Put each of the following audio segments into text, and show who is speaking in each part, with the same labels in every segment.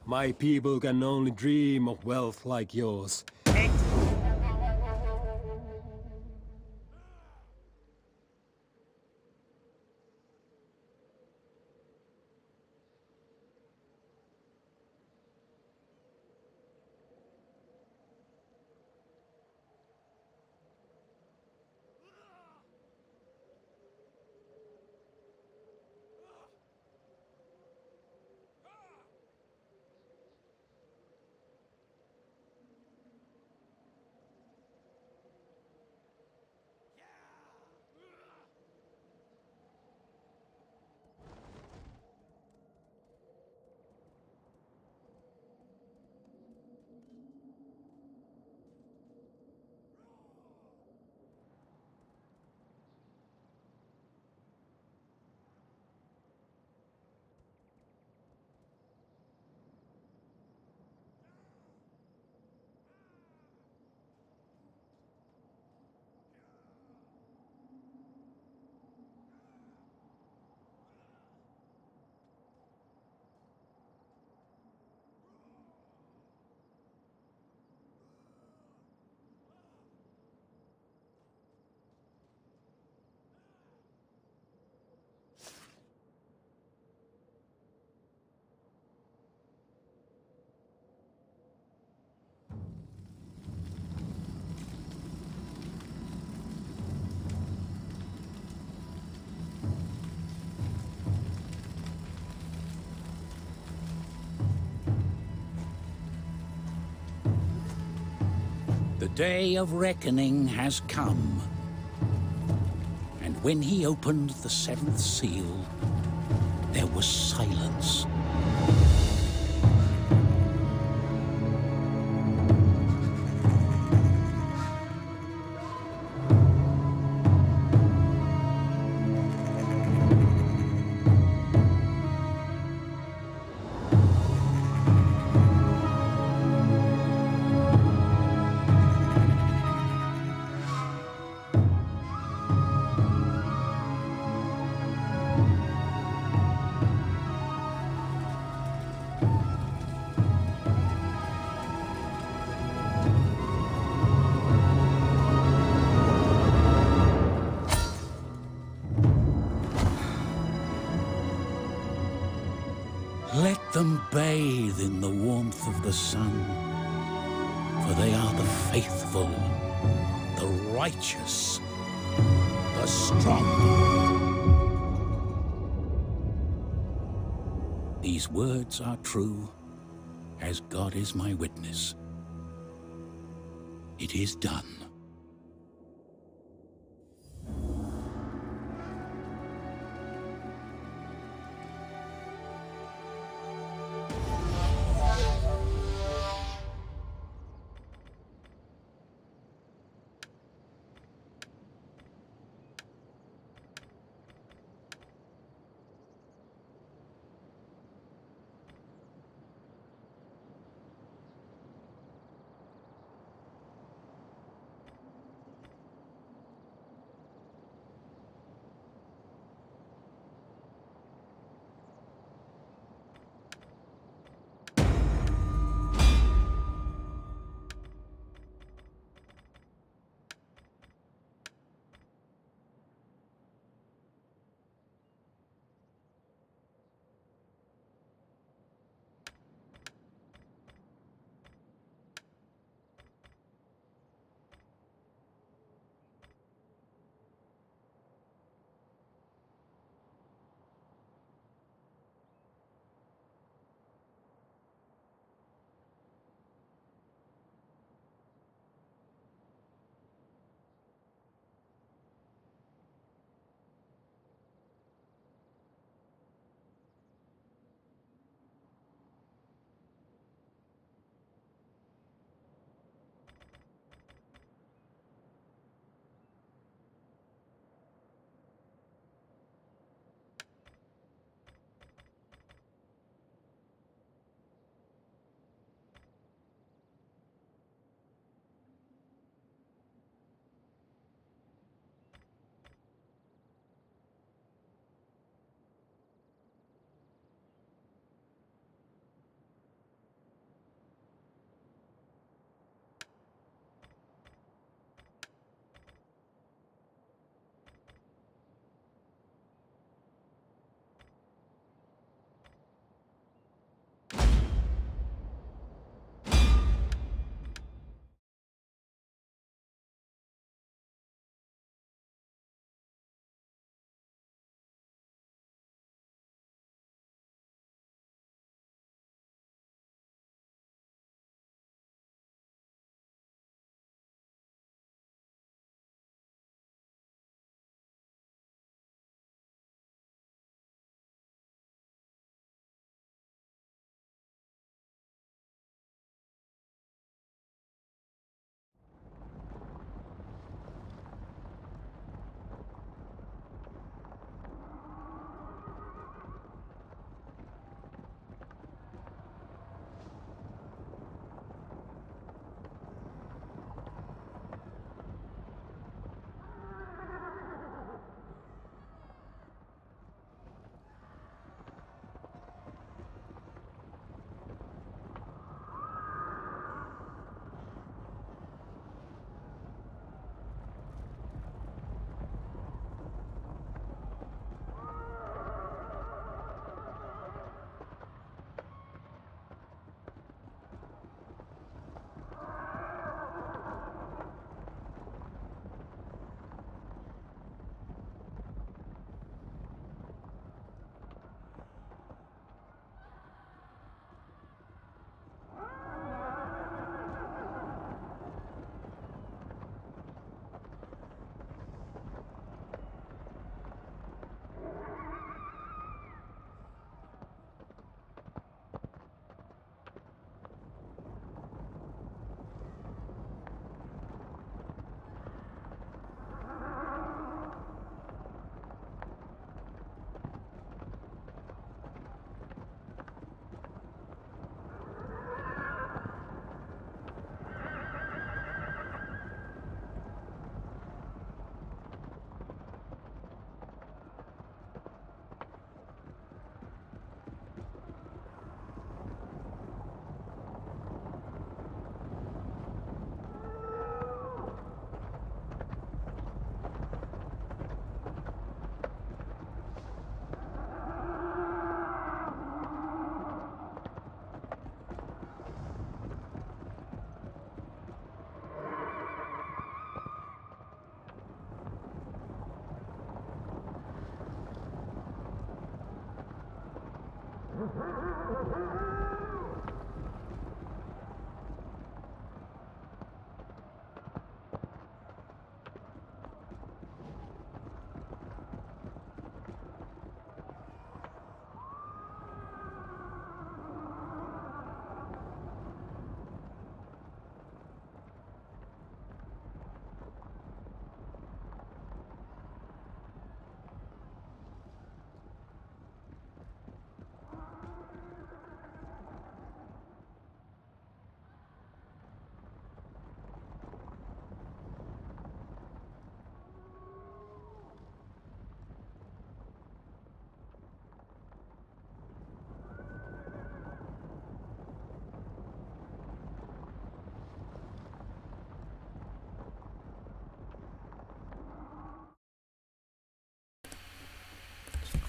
Speaker 1: My people can only dream of wealth like yours.
Speaker 2: The day of reckoning has come. And when he opened the seventh seal, there was silence. Let them bathe in the warmth of the sun, for they are the faithful, the righteous, the strong. These words are true, as God is my witness. It is done.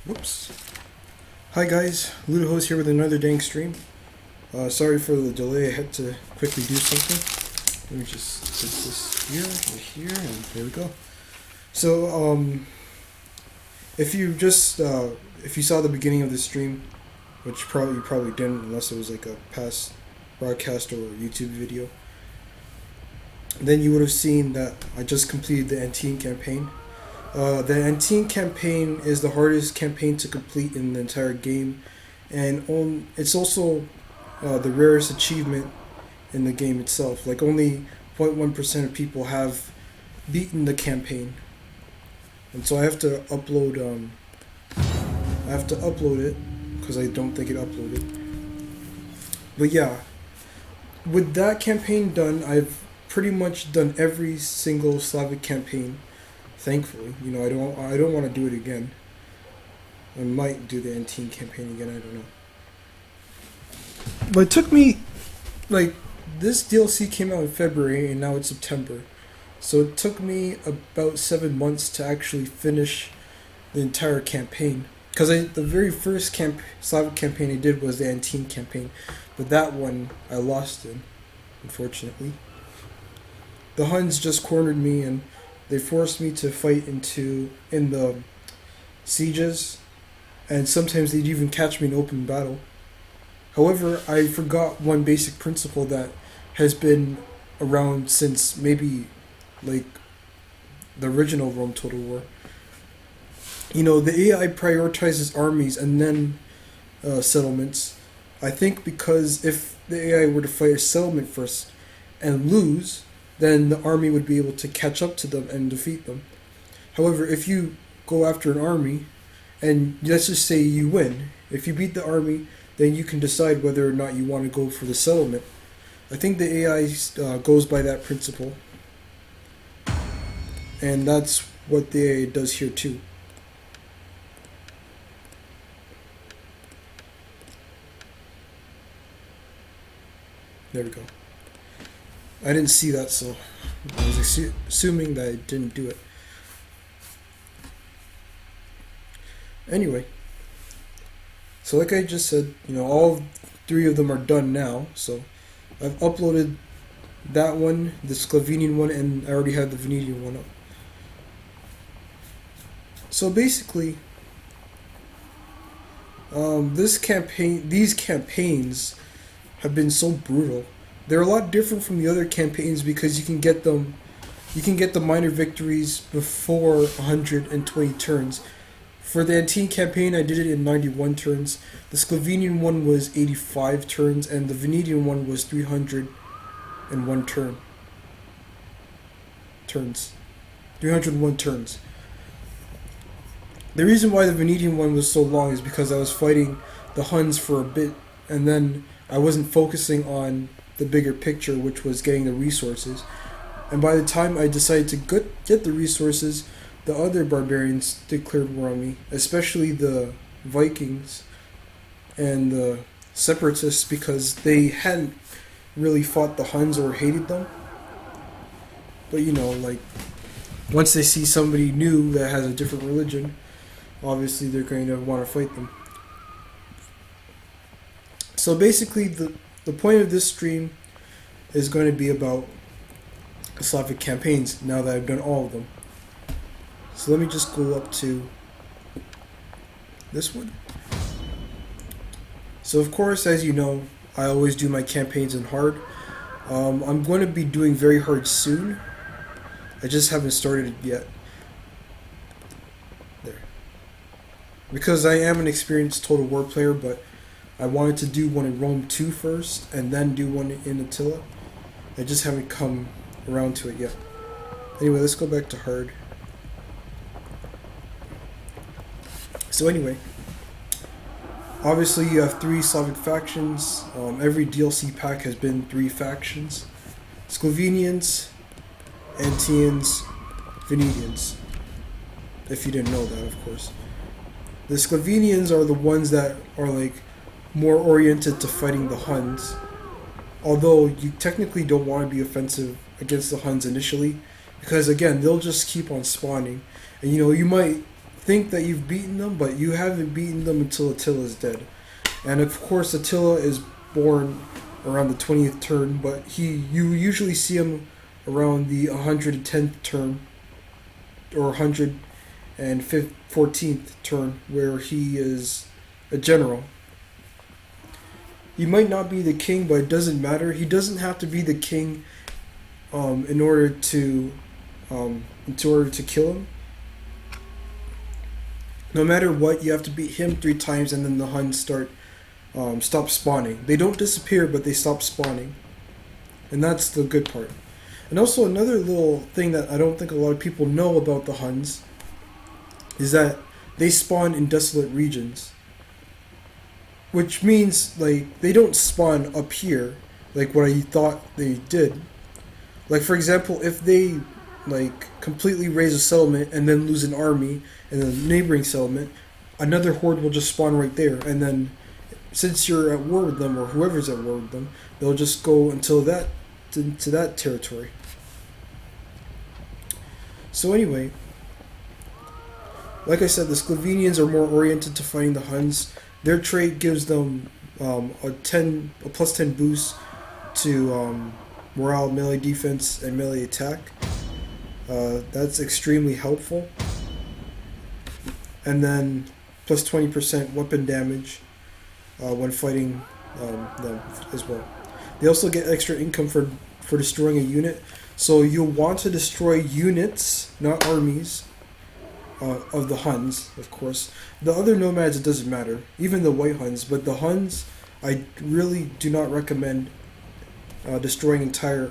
Speaker 3: Whoops. Hi guys, Lewted host here with another dang stream. Sorry for the delay, I had to quickly do something. Let me just put this here, and there we go. So, if you saw the beginning of the stream, which you probably didn't unless it was like a past broadcast or YouTube video, then you would have seen that I just completed the Antean campaign. The Antean campaign is the hardest campaign to complete in the entire game, and it's also the rarest achievement in the game itself. Like only 0.1% of people have beaten the campaign, and so I have to upload. It because I don't think it uploaded. But yeah, with that campaign done, I've pretty much done every single Slavic campaign. Thankfully, you know, I don't want to do it again. I might do the Antean campaign again, I don't know. But it took me, like, this DLC came out in February and now it's September. So it took me about 7 months to actually finish the entire campaign. Because the very first Slavic campaign I did was the Antean campaign. But that one I lost in, unfortunately. The Huns just cornered me and they forced me to fight in the sieges, and sometimes they'd even catch me in open battle. However, I forgot one basic principle that has been around since maybe like the original Rome Total War. You know, the AI prioritizes armies and then settlements. I think because if the AI were to fight a settlement first and lose, then the army would be able to catch up to them and defeat them. However, if you go after an army, and let's just say you win, if you beat the army, then you can decide whether or not you want to go for the settlement. I think the AI goes by that principle, and that's what the AI does here too. There we go. I didn't see that, so I was assuming that I didn't do it. Anyway, so like I just said, you know, all 3 of them are done now. So I've uploaded that one, the Slovenian one, and I already had the Venetian one up. So basically, these campaigns have been so brutal. They're a lot different from the other campaigns because you can get the minor victories before 120 turns. For the Antean campaign, I did it in 91 turns. The Slovenian one was 85 turns, and the Venetian one was 301 turns. The reason why the Venetian one was so long is because I was fighting the Huns for a bit, and then I wasn't focusing on the bigger picture, which was getting the resources. And by the time I decided to get the resources, the other barbarians declared war on me, especially the Vikings and the separatists, because they hadn't really fought the Huns or hated them. But you know, like, once they see somebody new that has a different religion, obviously they're going to want to fight them. So basically, the point of this stream is going to be about Slavic campaigns, now that I've done all of them. So let me just go up to this one. So of course, as you know, I always do my campaigns in hard. I'm going to be doing very hard soon. I just haven't started it yet. There. Because I am an experienced Total War player, but I wanted to do one in Rome 2 first, and then do one in Attila. I just haven't come around to it yet. Anyway, let's go back to hard. So anyway, obviously you have 3 Slavic factions. Every DLC pack has been 3 factions. Slovenians, Anteans, Venetians. If you didn't know that, of course. The Slovenians are the ones that are like more oriented to fighting the Huns. Although you technically don't want to be offensive against the Huns initially, because again, they'll just keep on spawning. And you might think that you've beaten them, but you haven't beaten them until Attila is dead. And of course, Attila is born around the 20th turn, but you usually see him around the 110th turn or 114th turn, where he is a general. He might not be the king, but it doesn't matter. He doesn't have to be the king in order to kill him. No matter what, you have to beat him 3 times, and then the Huns stop spawning. They don't disappear, but they stop spawning, and that's the good part. And also another little thing that I don't think a lot of people know about the Huns is that they spawn in desolate regions, which means like they don't spawn up here like what I thought they did. Like for example, if they like completely raise a settlement and then lose an army in a neighboring settlement, another horde will just spawn right there, and then since you're at war with them, or whoever's at war with them, they'll just go until that to that territory. So anyway, like I said, the Slovenians are more oriented to fighting the Huns. Their trait gives them a plus 10 boost to morale, melee defense, and melee attack. That's extremely helpful. And then plus 20% weapon damage when fighting them as well. They also get extra income for destroying a unit. So you'll want to destroy units, not armies, of the Huns, of course. The other nomads, it doesn't matter. Even the white Huns. But the Huns, I really do not recommend destroying entire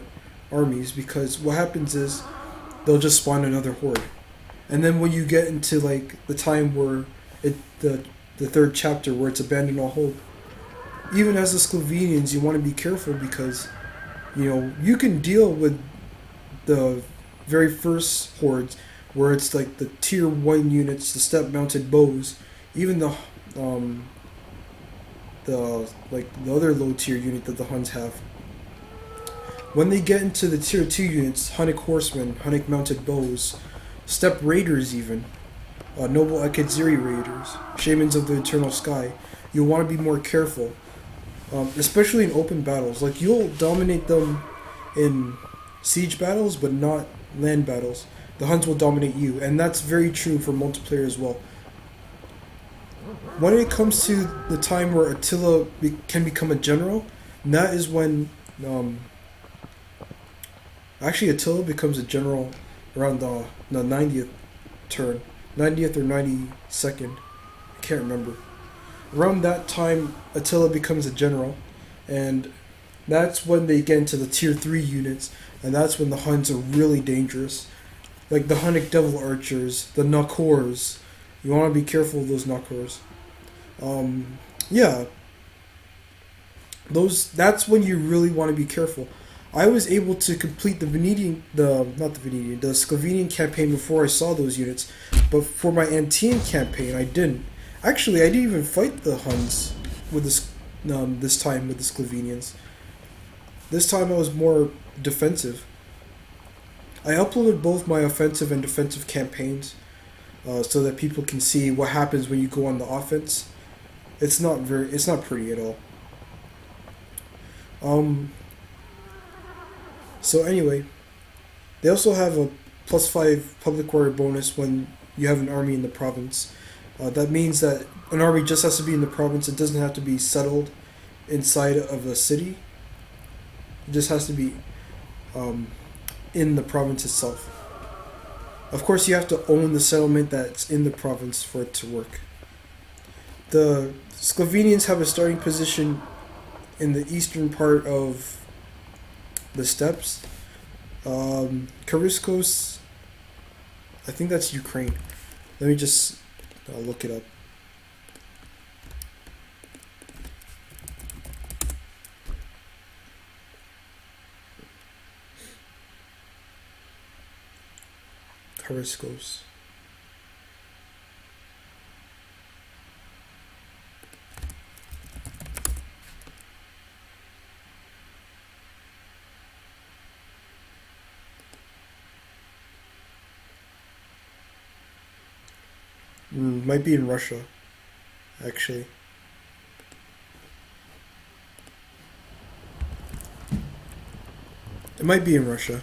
Speaker 3: armies, because what happens is they'll just spawn another horde. And then when you get into like the time where the 3rd chapter where it's abandon all hope, even as the Slovenians, you want to be careful, because you can deal with the very first hordes where it's like the tier 1 units, the step mounted bows, even the other low tier unit that the Huns have. When they get into the tier 2 units, Hunnic horsemen, Hunnic mounted bows, step raiders even, noble Akadziri raiders, shamans of the eternal sky, you'll want to be more careful, especially in open battles. Like you'll dominate them in siege battles, but not land battles. The Huns will dominate you, and that's very true for multiplayer as well. When it comes to the time where Attila can become a general, that is when actually Attila becomes a general around the 90th turn, 90th or 92nd, I can't remember. Around that time, Attila becomes a general, and that's when they get into the tier 3 units, and that's when the Huns are really dangerous. Like the Hunnic Devil Archers, the Nakors. You want to be careful of those Nakors. Yeah. That's when you really want to be careful. I was able to complete the Slovenian campaign before I saw those units, but for my Antean campaign, I didn't. Actually, I didn't even fight the Huns with this time with the Slovenians. This time I was more defensive. I uploaded both my offensive and defensive campaigns, so that people can see what happens when you go on the offense. It's not pretty at all. So anyway, they also have a +5 public warrior bonus when you have an army in the province. That means that an army just has to be in the province. It doesn't have to be settled inside of a city. It just has to be in the province itself. Of course, you have to own the settlement that's in the province for it to work. The Slovenians have a starting position in the eastern part of the steppes. Kariskos, I think that's Ukraine. Let me just look it up. Kariskos. Might be in Russia, actually. It might be in Russia.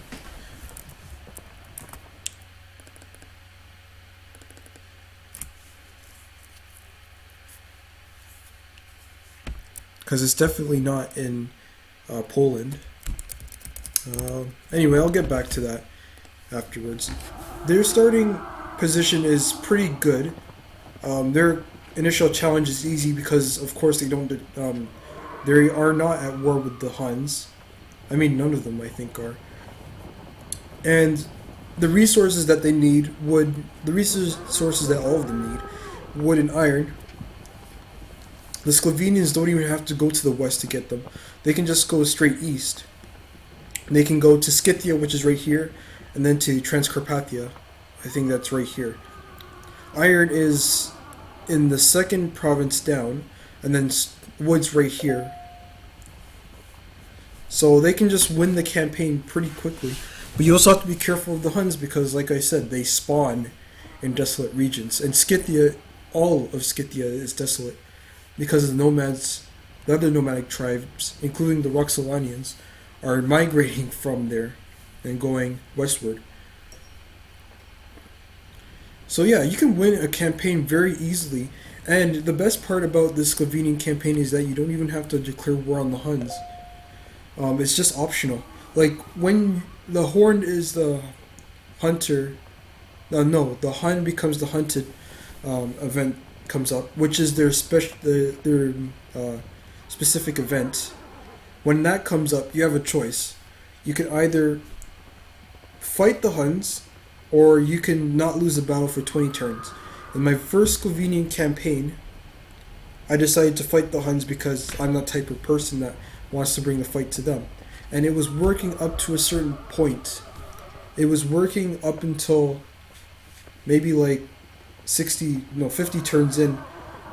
Speaker 3: Because it's definitely not in Poland. Anyway, I'll get back to that afterwards. Their starting position is pretty good. Their initial challenge is easy because, of course, they are not at war with the Huns. I mean, none of them, I think, are. And the resources that they need the resources that all of them need, wood and iron. The Slovenians don't even have to go to the west to get them. They can just go straight east. They can go to Scythia, which is right here, and then to Transcarpathia. I think that's right here. Iron is in the second province down, and then wood's right here. So they can just win the campaign pretty quickly. But you also have to be careful of the Huns because, like I said, they spawn in desolate regions. And Scythia, all of Scythia is desolate because the other nomadic tribes, including the Roxolanians, are migrating from there and going westward. So yeah, you can win a campaign very easily, and the best part about this Slovenian campaign is that you don't even have to declare war on the Huns. It's just optional. Like when the Horn is the hunter, the Hun becomes the hunted event comes up, which is their specific event. When that comes up, you have a choice. You can either fight the Huns, or you can not lose a battle for 20 turns. In my first Slovenian campaign, I decided to fight the Huns because I'm that type of person that wants to bring the fight to them. And it was working up to a certain point. It was working up until maybe like 50 turns in,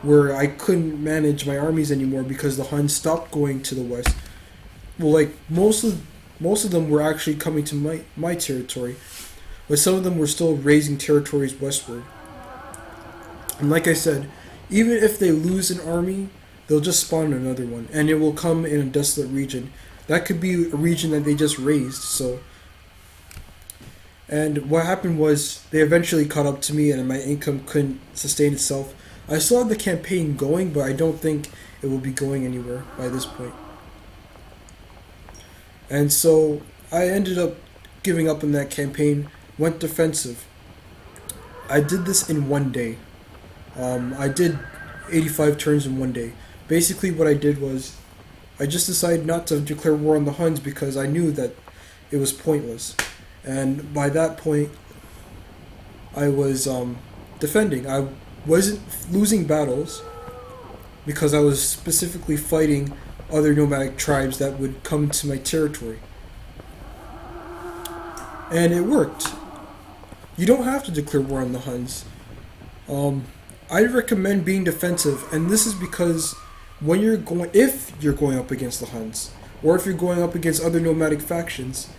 Speaker 3: where I couldn't manage my armies anymore because the Huns stopped going to the west. Well, like most of them were actually coming to my territory, but some of them were still raising territories westward. And like I said, even if they lose an army, they'll just spawn another one, and it will come in a desolate region. That could be a region that they just raised. And what happened was they eventually caught up to me, and my income couldn't sustain itself. I still have the campaign going, but I don't think it will be going anywhere by this point. And so I ended up giving up on that campaign, went defensive. I did this in one day. I did 85 turns in one day. Basically what I did was I just decided not to declare war on the Huns because I knew that it was pointless. And by that point, I was defending. I wasn't losing battles because I was specifically fighting other nomadic tribes that would come to my territory. And it worked. You don't have to declare war on the Huns. I recommend being defensive, and this is because if you're going up against the Huns, or if you're going up against other nomadic factions,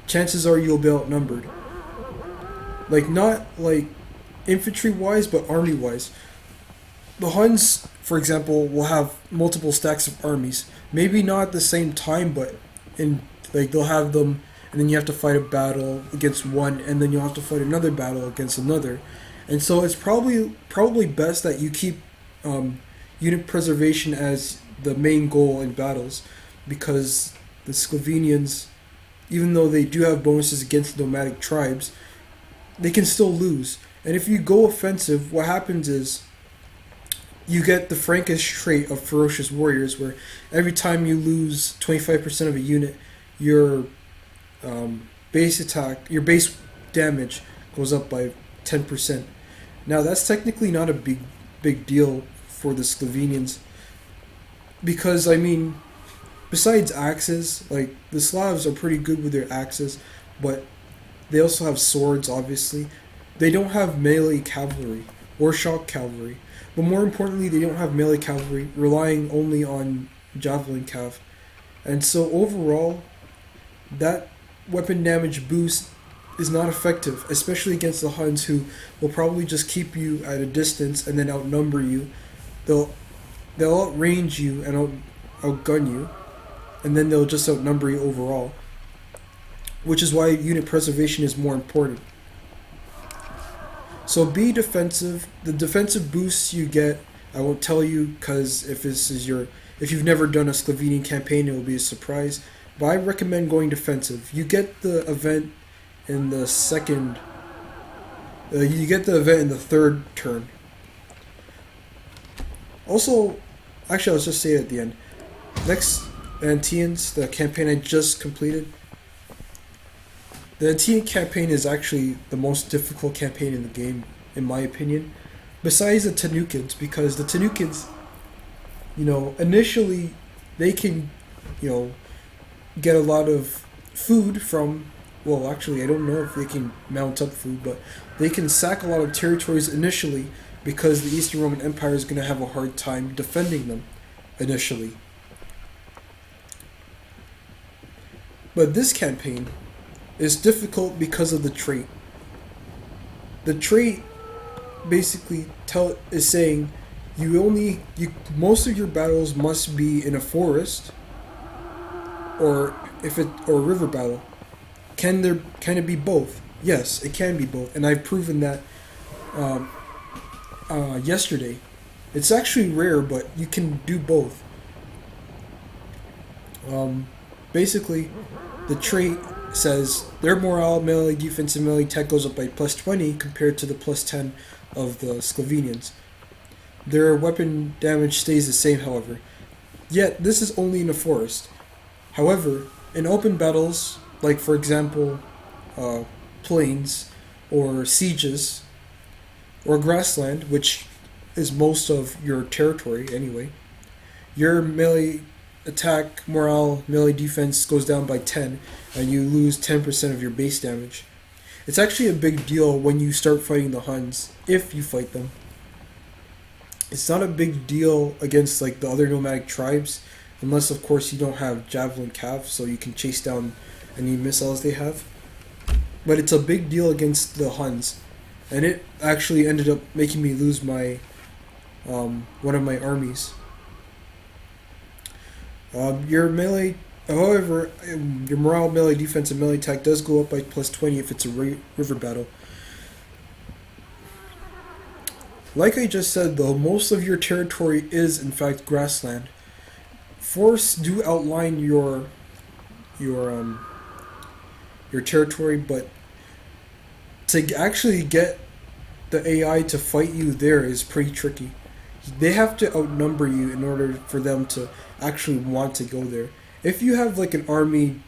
Speaker 3: chances are you'll be outnumbered. Like, not like infantry-wise, but army-wise. The Huns, for example, will have multiple stacks of armies. Maybe not at the same time, but they'll have them, and then you have to fight a battle against one, and then you'll have to fight another battle against another. And so it's probably best that you keep unit preservation as the main goal in battles, because the Slovenians, even though they do have bonuses against nomadic tribes, they can still lose. And if you go offensive, what happens is you get the Frankish trait of ferocious warriors, where every time you lose 25% of a unit, your your base damage goes up by 10%. Now that's technically not a big deal for the Slovenians, because I mean, besides axes, like the Slavs are pretty good with their axes, but they also have swords. Obviously, they don't have melee cavalry or shock cavalry, but more importantly, they don't have melee cavalry, relying only on javelin cav. And so overall, that weapon damage boost is not effective, especially against the Huns, who will probably just keep you at a distance and then outnumber you. They'll outrange you and outgun you, and then they'll just outnumber you overall, which is why unit preservation is more important. So be defensive. The defensive boosts you get, I won't tell you, because if you've never done a Slovenian campaign, it will be a surprise. But I recommend going defensive. You get the event in the second. You get the event in the third turn. Also, actually, I'll just say it at the end. Next, Anteans, the campaign I just completed. The Antean campaign is actually the most difficult campaign in the game, in my opinion. Besides the Tanukids, because the Tanukids, initially they can, get a lot of food from. Well, actually, I don't know if they can mount up food, but they can sack a lot of territories initially, because the Eastern Roman Empire is going to have a hard time defending them initially. But this campaign is difficult because of the trait. The trait basically is saying most of your battles must be in a forest, or a river battle. Can it be both? Yes, it can be both, and I've proven that yesterday. It's actually rare, but you can do both. Basically, the trait says their morale, melee, defense, and melee tech goes up by plus 20 compared to the plus 10 of the Slovenians. Their weapon damage stays the same, however. Yet, this is only in a forest. However, in open battles, like for example, plains, or sieges, or grassland, which is most of your territory anyway, your melee attack, morale, melee defense goes down by 10, and you lose 10% of your base damage. It's actually a big deal when you start fighting the Huns, if you fight them. It's not a big deal against like the other nomadic tribes, unless of course you don't have javelin cav, so you can chase down any missiles they have. But it's a big deal against the Huns, and it actually ended up making me lose my one of my armies. Your melee, however, your morale, melee, defense, and melee attack does go up by plus 20 if it's a river battle. Like I just said, though, most of your territory is in fact grassland. Forests do outline your territory, but to actually get the AI to fight you there is pretty tricky. They have to outnumber you in order for them to actually want to go there. If you have like an army,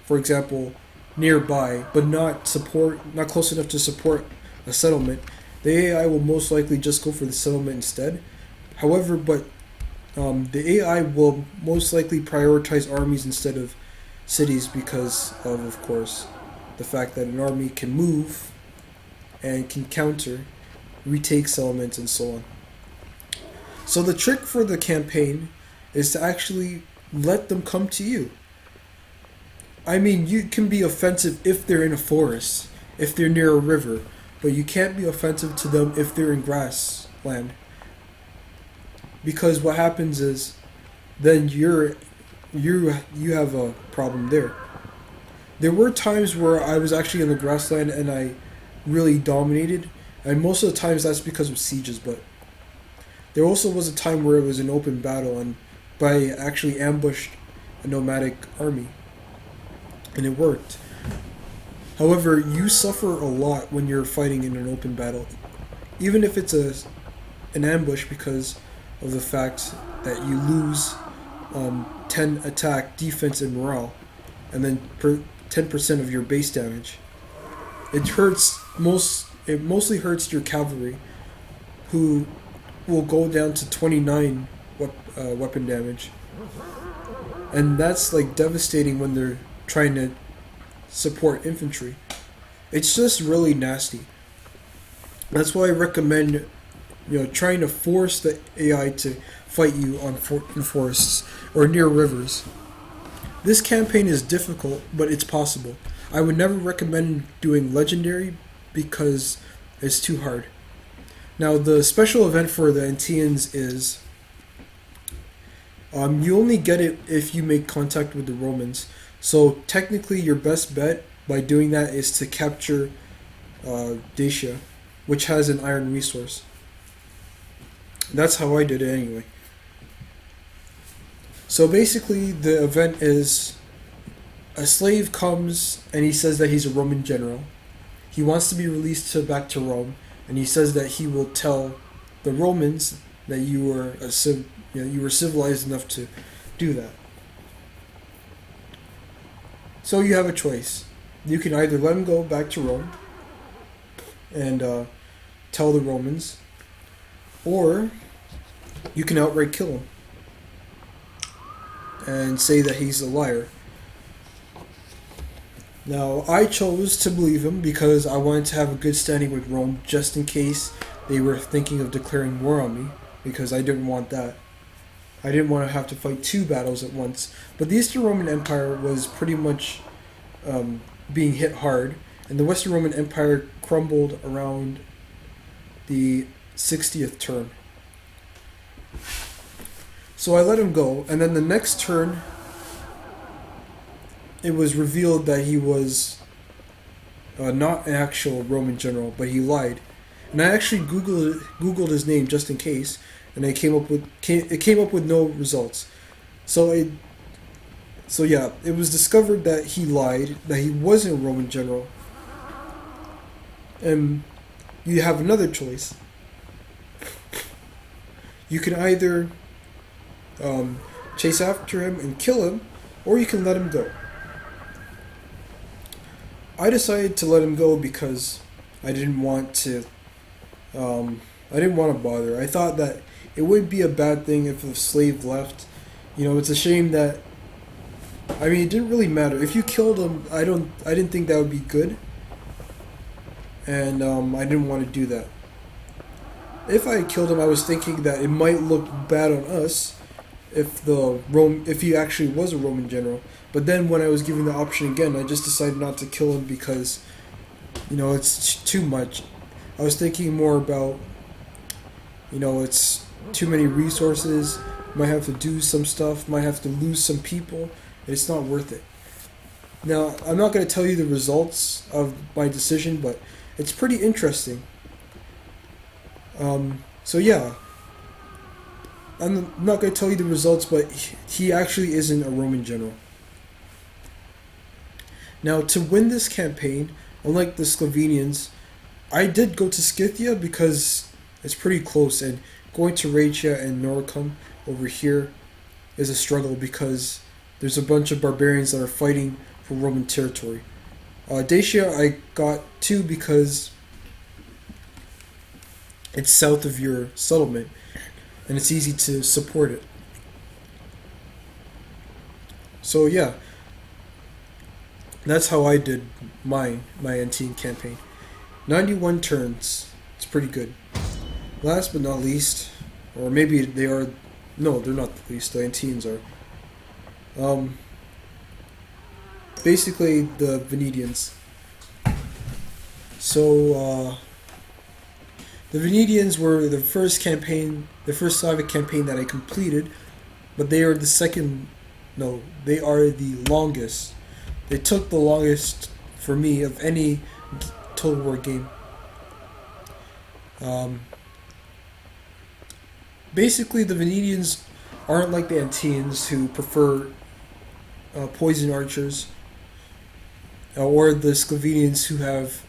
Speaker 3: for example, nearby, but not close enough to support a settlement, the AI will most likely just go for the settlement instead. However, the AI will most likely prioritize armies instead of cities because of course, the fact that an army can move and can counter, retake settlements, and so on. So the trick for the campaign is to actually let them come to you. I mean, you can be offensive if they're in a forest, if they're near a river, but you can't be offensive to them if they're in grassland. Because what happens is, then you have a problem there. There were times where I was actually in the grassland and I really dominated, And most of the times that's because of sieges, but there also was a time where it was an open battle, and I actually ambushed a nomadic army, and it worked. However, you suffer a lot when you're fighting in an open battle, even if it's an ambush, because of the fact that you lose 10 attack, defense, and morale, and then 10% of your base damage. It mostly hurts your cavalry, who will go down to 29 weapon damage, and that's like devastating when they're trying to support infantry. It's just really nasty. That's why I recommend trying to force the AI to fight you in forests or near rivers. This campaign is difficult, but it's possible. I would never recommend doing legendary because it's too hard. Now, the special event for the Anteans is you only get it if you make contact with the Romans. So technically, your best bet by doing that is to capture Dacia, which has an iron resource. That's how I did it anyway. So basically, the event is a slave comes and he says that he's a Roman general. He wants to be released back to Rome, and he says that he will tell the Romans that you were civilized enough to do that. So you have a choice. You can either let him go back to Rome and tell the Romans, or you can outright kill him and say that he's a liar. Now, I chose to believe him because I wanted to have a good standing with Rome, just in case they were thinking of declaring war on me, because I didn't want that. I didn't want to have to fight two battles at once. But the Eastern Roman Empire was pretty much being hit hard, and the Western Roman Empire crumbled around the 60th turn. So I let him go, and then the next turn, it was revealed that he was not an actual Roman general, but he lied. And I actually googled his name just in case, and it came up with no results. So it was discovered that he lied, that he wasn't a Roman general. And you have another choice. You can either chase after him and kill him, or you can let him go. I decided to let him go because I didn't want to bother. I thought that it would be a bad thing if a slave left. It's a shame that, it didn't really matter. If you killed him, I didn't think that would be good. And I didn't want to do that. If I killed him, I was thinking that it might look bad on us if he actually was a Roman general. But then when I was given the option again, I just decided not to kill him because, it's too much. I was thinking more about, it's too many resources, might have to do some stuff, might have to lose some people. It's not worth it. Now, I'm not going to tell you the results of my decision, but it's pretty interesting. So yeah, I'm not going to tell you the results, but he actually isn't a Roman general. Now, to win this campaign, unlike the Slovenians, I did go to Scythia because it's pretty close, and going to Rhaetia and Noricum over here is a struggle because there's a bunch of barbarians that are fighting for Roman territory. Dacia I got to because it's south of your settlement, and it's easy to support it. So yeah, that's how I did my Antean campaign. 91 turns. It's pretty good. Last but not least, or maybe they are, no, they're not the least, the Anteans are. Basically the Venetians. So, the Venetians were the first Slavic campaign that I completed, but they are they are the longest. They took the longest for me of any Total War game. Um, Basically, the Venetians aren't like the Anteans who prefer poison archers, or the Sclavenians who have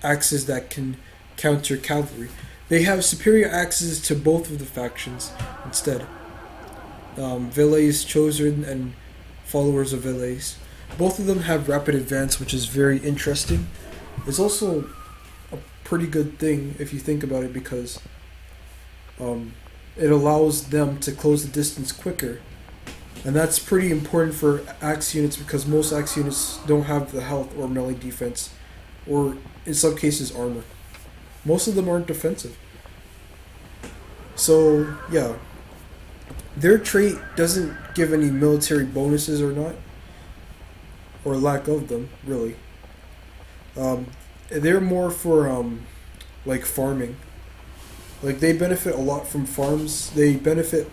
Speaker 3: axes that can counter cavalry. They have superior axes to both of the factions instead. Velays chosen and followers of Velays. Both of them have rapid advance, which is very interesting. It's also a pretty good thing if you think about it because it allows them to close the distance quicker. And that's pretty important for axe units because most axe units don't have the health or melee defense, or in some cases armor. Most of them aren't defensive. So, yeah. Their trait doesn't give any military bonuses or not, or lack of them, really. They're more for, like, farming. Like, they benefit a lot from farms. They benefit,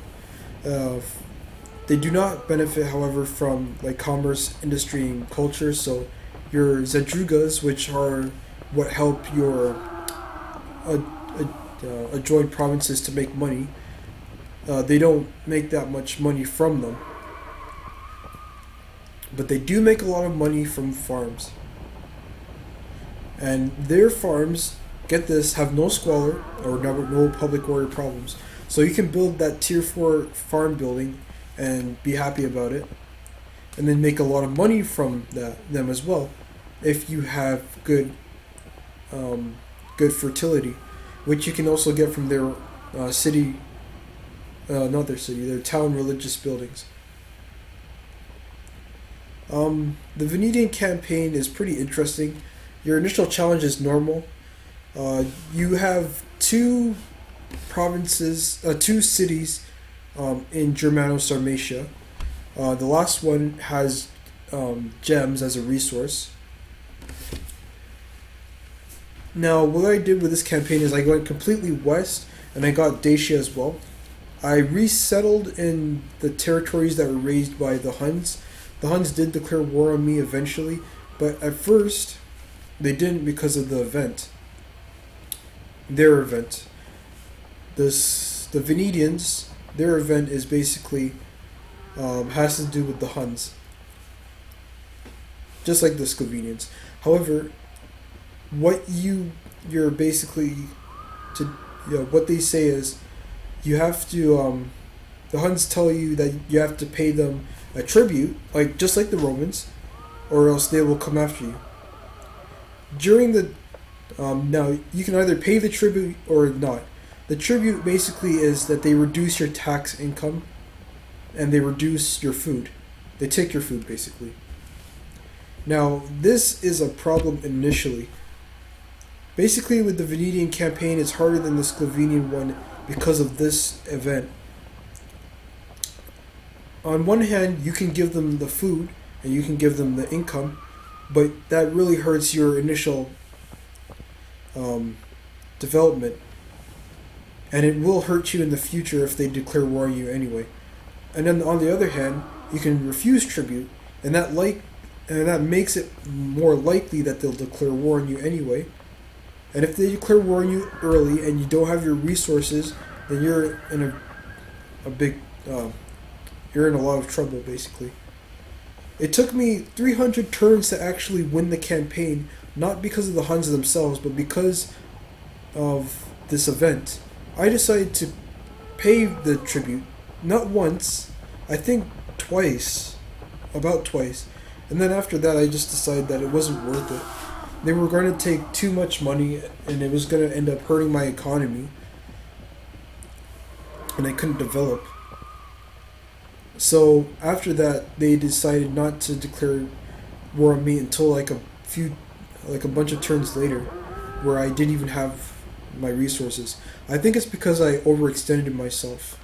Speaker 3: they do not benefit, however, from, like, commerce, industry, and culture. So, your Zadrugas, which are what help your adjoined provinces to make money, they don't make that much money from them. But they do make a lot of money from farms. And their farms, get this, have no squalor or no public order problems. So you can build that tier 4 farm building and be happy about it. And then make a lot of money from them as well. If you have good fertility. Which you can also get from their city, not their city, their town religious buildings. The Venetian campaign is pretty interesting. Your initial challenge is normal. You have two cities in Germano-Sarmatia. The last one has gems as a resource. Now, what I did with this campaign is I went completely west, and I got Dacia as well. I resettled in the territories that were raised by the Huns. The Huns did declare war on me eventually, but at first, they didn't because of the event. Their event. The Venetians, their event is basically, has to do with the Huns. Just like the Sclavenians. However, what you're basically what they say is you have to the Huns tell you that you have to pay them a tribute, like just like the Romans, or else they will come after you. During the now you can either pay the tribute or not. The tribute basically is that they reduce your tax income and they reduce your food. They take your food basically. Now this is a problem initially. Basically, with the Venetian campaign, it's harder than the Sclavenian one because of this event. On one hand, you can give them the food and you can give them the income, but that really hurts your initial development. And it will hurt you in the future if they declare war on you anyway. And then on the other hand, you can refuse tribute, and that makes it more likely that they'll declare war on you anyway. And if they declare war on you early and you don't have your resources, then you're in you're in a lot of trouble basically. It took me 300 turns to actually win the campaign, not because of the Huns themselves, but because of this event. I decided to pay the tribute, not once, I think twice, about twice. And then after that I just decided that it wasn't worth it. They were going to take too much money and it was going to end up hurting my economy. And I couldn't develop. So after that, they decided not to declare war on me until like a bunch of turns later, where I didn't even have my resources. I think it's because I overextended myself.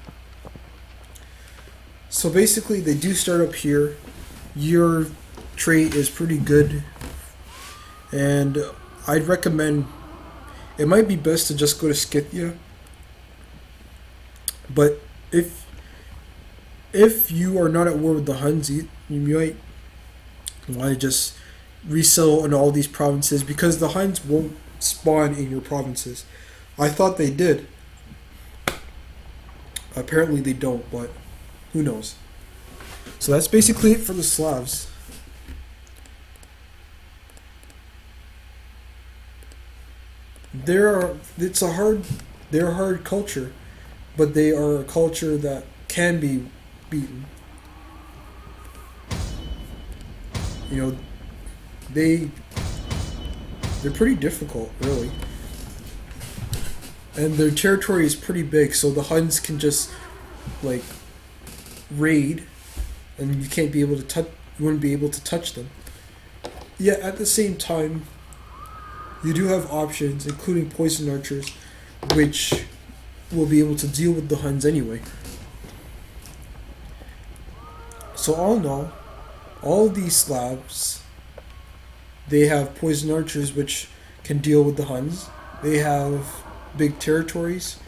Speaker 3: So basically, they do start up here. Your trait is pretty good. And I'd recommend, it might be best to just go to Scythia. But if you are not at war with the Huns, you might want to just resettle in all these provinces because the Huns won't spawn in your provinces. I thought they did. Apparently they don't, but who knows. So that's basically it for the Slavs. They're a hard culture, but they are a culture that can be beaten. You know, they're pretty difficult, really. And their territory is pretty big, so the Huns can just like raid, and you can't be able to touch. You wouldn't be able to touch them. Yet at the same time, you do have options, including poison archers, which will be able to deal with the Huns anyway. So all in all of these Slavs, they have poison archers which can deal with the Huns. They have big territories.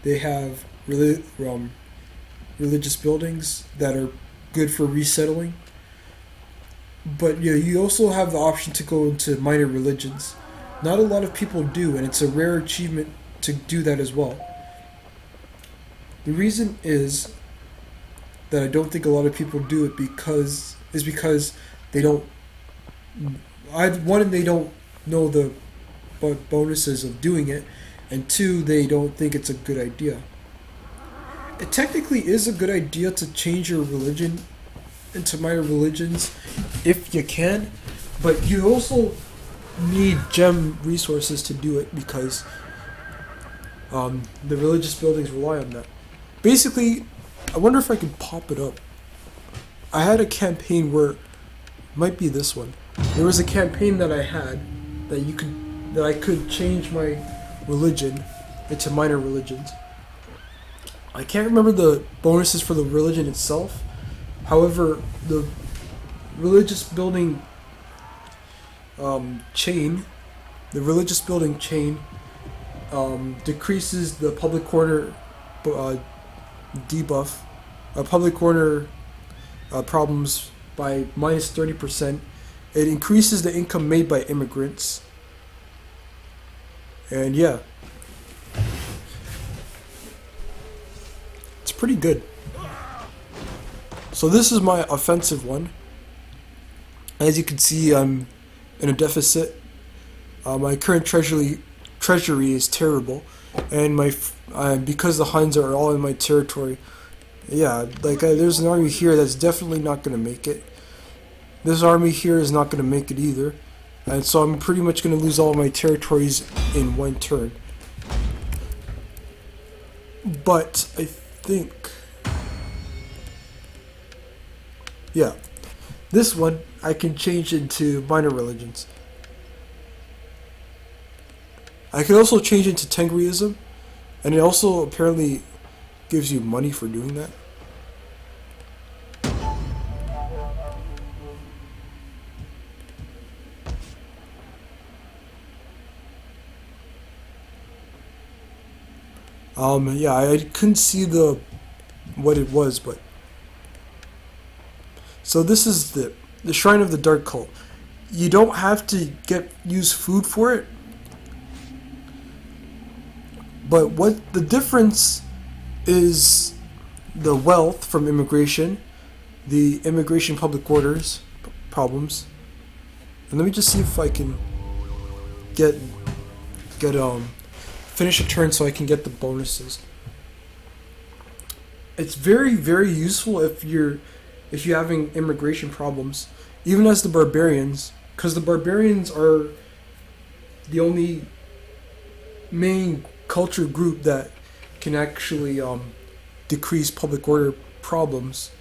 Speaker 3: They have religious buildings that are good for resettling. But you also have the option to go into minor religions. Not a lot of people do, and it's a rare achievement to do that as well. The reason is that I don't think a lot of people do it because they don't. They don't know the bonuses of doing it, and two, they don't think it's a good idea. It technically is a good idea to change your religion into minor religions if you can, but you also need gem resources to do it because the religious buildings rely on that. Basically, I wonder if I could pop it up. I had a campaign where, might be this one. There was a campaign that I had that I could change my religion into minor religions. I can't remember the bonuses for the religion itself. However, the religious building chain decreases the public corner debuff, public corner problems by minus 30%. It increases the income made by immigrants. And yeah, it's pretty good. So this is my offensive one. As you can see, I'm in a deficit. My current treasury is terrible, and because the Huns are all in my territory. Yeah, there's an army here that's definitely not going to make it. This army here is not going to make it either, and so I'm pretty much going to lose all of my territories in one turn. But I think, yeah, this one I can change into minor religions. I can also change into Tengriism, and it also apparently gives you money for doing that. Yeah, I couldn't see what it was, but so this is the Shrine of the Dark Cult. You don't have to use food for it, but what the difference is the wealth from immigration, the immigration public orders problems, and let me just see if I can finish a turn so I can get the bonuses. It's very, very useful if you're having immigration problems, even as the barbarians, because the barbarians are the only main culture group that can actually decrease public order problems,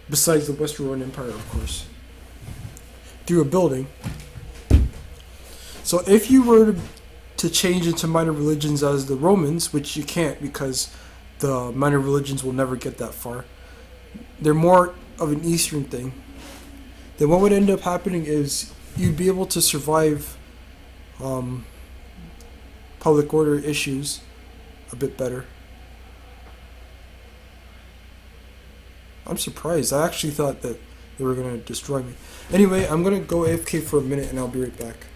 Speaker 3: besides the Western Roman Empire, of course, through a building. So if you were to change into minor religions as the Romans, which you can't because the minor religions will never get that far, they're more of an Eastern thing, then what would end up happening is you'd be able to survive public order issues a bit better. I'm surprised. I actually thought that they were going to destroy me. Anyway, I'm going to go AFK for a minute and I'll be right back.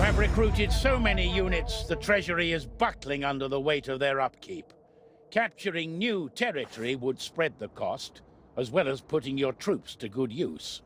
Speaker 4: have recruited so many units, the treasury is buckling under the weight of their upkeep. Capturing new territory would spread the cost, as well as putting your troops to good use.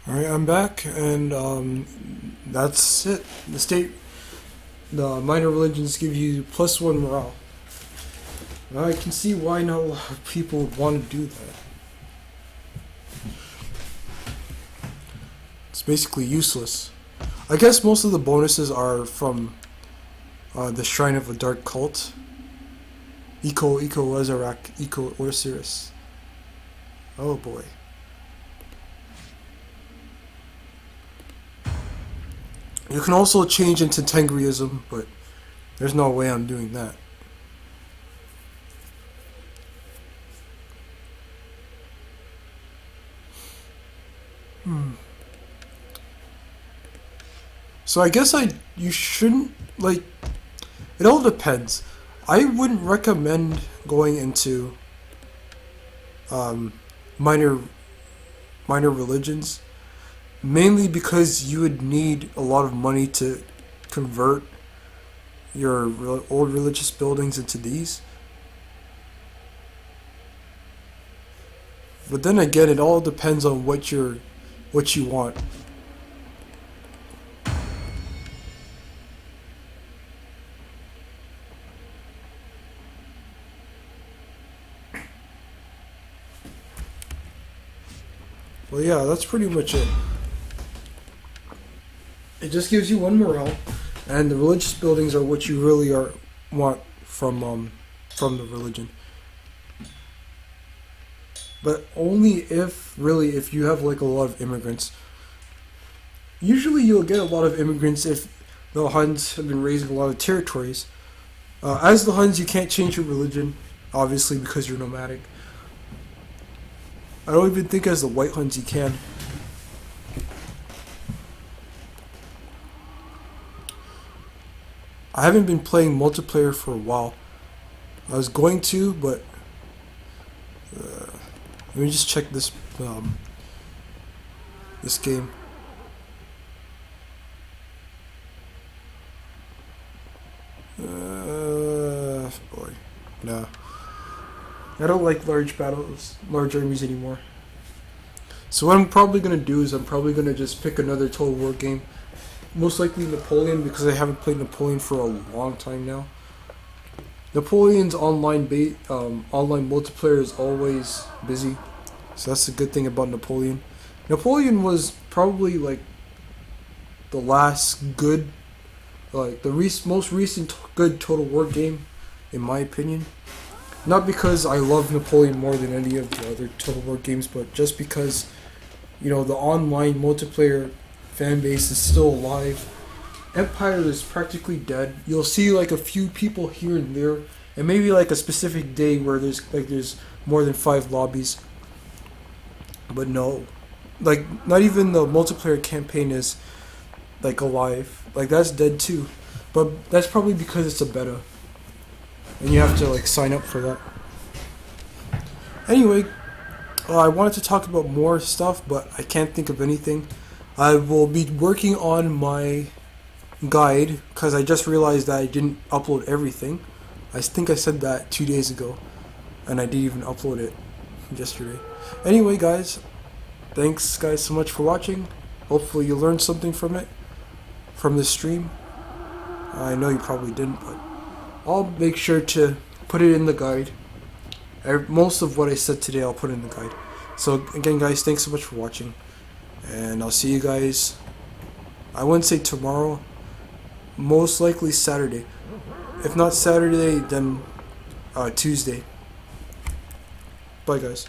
Speaker 3: Alright, I'm back, and that's it. The minor religions give you +1 morale. Now I can see why not a lot of people would want to do that. It's basically useless. I guess most of the bonuses are from the Shrine of a Dark Cult. Eco Lezarak, Eco Osiris. Oh boy. You can also change into Tengriism, but there's no way I'm doing that. So I guess you shouldn't, like, it all depends. I wouldn't recommend going into minor religions, mainly because you would need a lot of money to convert your old religious buildings into these. But then again, it all depends on what you want. Well, yeah, that's pretty much it. It just gives you one morale, and the religious buildings are what you really want from the religion. But only if you have like a lot of immigrants. Usually you'll get a lot of immigrants if the Huns have been raising a lot of territories. As the Huns, you can't change your religion, obviously, because you're nomadic. I don't even think as the White Huns you can. I haven't been playing multiplayer for a while. I was going to, but let me just check this this game. Boy, no. I don't like large armies anymore. So what I'm probably gonna do is I'm probably gonna just pick another Total War game. Most likely Napoleon, because I haven't played Napoleon for a long time now. Napoleon's online multiplayer is always busy, so that's the good thing about Napoleon. Napoleon was probably like the last good, like the most recent good Total War game, in my opinion. Not because I love Napoleon more than any of the other Total War games, but just because, you know, the online multiplayer fan base is still alive. Empire is practically dead. You'll see like a few people here and there, and maybe like a specific day where there's more than 5 lobbies. But no, like not even the multiplayer campaign is like alive. Like that's dead too. But that's probably because it's a beta, and you have to like sign up for that. Anyway, I wanted to talk about more stuff, but I can't think of anything. I will be working on my guide because I just realized that I didn't upload everything. I think I said that 2 days ago, and I didn't even upload it yesterday. Anyway, guys, thanks guys so much for watching. Hopefully you learned something from it, from this stream. I know you probably didn't, but I'll make sure to put it in the guide. Most of what I said today I'll put in the guide. So again guys, thanks so much for watching, and I'll see you guys, I wouldn't say tomorrow, most likely Saturday. If not Saturday, then Tuesday. Bye guys.